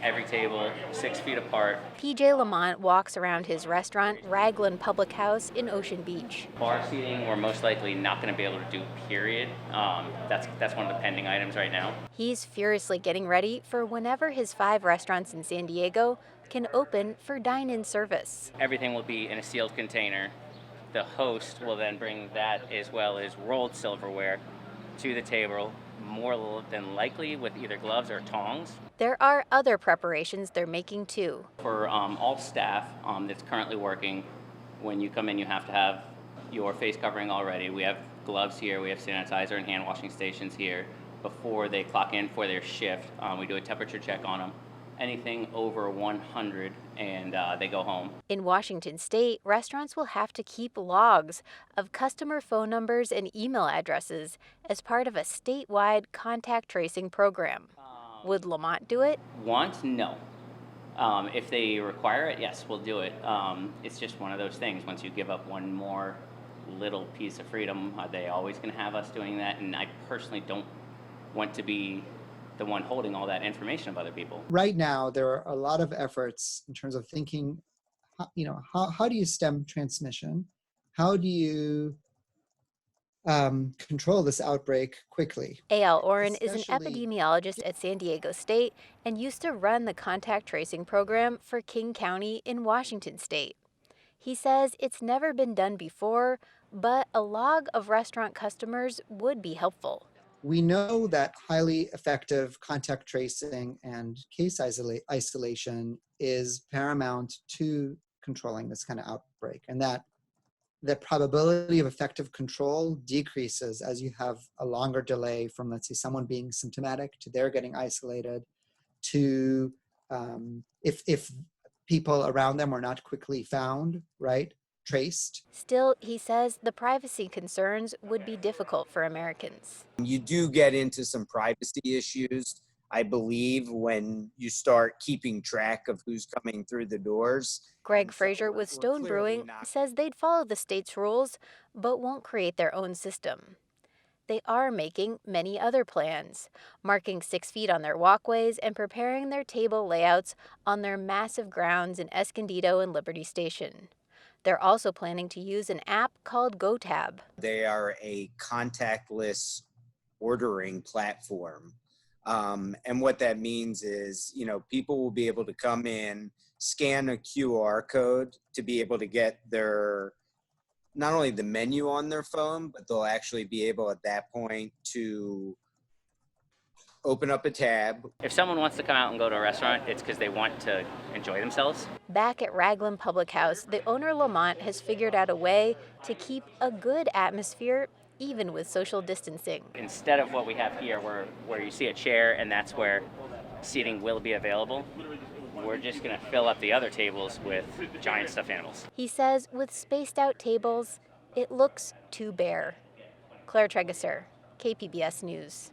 Every table 6 feet apart. PJ Lamont walks around his restaurant, Raglan Public House in Ocean Beach. Bar seating, we're most likely not going to be able to do, period. That's one of the pending items right now. He's furiously getting ready for whenever his 5 restaurants in San Diego can open for dine-in service. Everything will be in a sealed container. The host will then bring that as well as rolled silverware to the table, more than likely with either gloves or tongs. There are other preparations they're making too. For all staff that's currently working, when you come in, you have to have your face covering already. We have gloves here, we have sanitizer and hand washing stations here. Before they clock in for their shift, we do a temperature check on them. Anything over 100 and they go home. In Washington state, restaurants will have to keep logs of customer phone numbers and email addresses as part of a statewide contact tracing program. Would Lamont do it? Want? No. If they require it, yes, we'll do it. It's just one of those things. Once you give up one more little piece of freedom, are they always going to have us doing that? And I personally don't want to be the one holding all that information of other people. Right now, there are a lot of efforts in terms of thinking, how do you stem transmission? How do you control this outbreak quickly? A.L. Oren is an epidemiologist at San Diego State and used to run the contact tracing program for King County in Washington state. He says it's never been done before, but a log of restaurant customers would be helpful. We know that highly effective contact tracing and case isolation is paramount to controlling this kind of outbreak, and that the probability of effective control decreases as you have a longer delay from, let's say, someone being symptomatic to their getting isolated to if people around them are not quickly found, right? Traced. Still, he says the privacy concerns would be difficult for Americans. You do get into some privacy issues, I believe, when you start keeping track of who's coming through the doors. Greg Frazier with Stone Brewing says they'd follow the state's rules, but won't create their own system. They are making many other plans, marking 6 feet on their walkways and preparing their table layouts on their massive grounds in Escondido and Liberty Station. They're also planning to use an app called GoTab. They are a contactless ordering platform. And what that means is, people will be able to come in, scan a QR code to be able to get not only the menu on their phone, but they'll actually be able at that point to open up a tab. If someone wants to come out and go to a restaurant, it's because they want to enjoy themselves. Back at Raglan Public House, the owner Lamont has figured out a way to keep a good atmosphere even with social distancing. Instead of what we have here where you see a chair and that's where seating will be available, we're just going to fill up the other tables with giant stuffed animals. He says with spaced out tables, it looks too bare. Claire Trageser, KPBS News.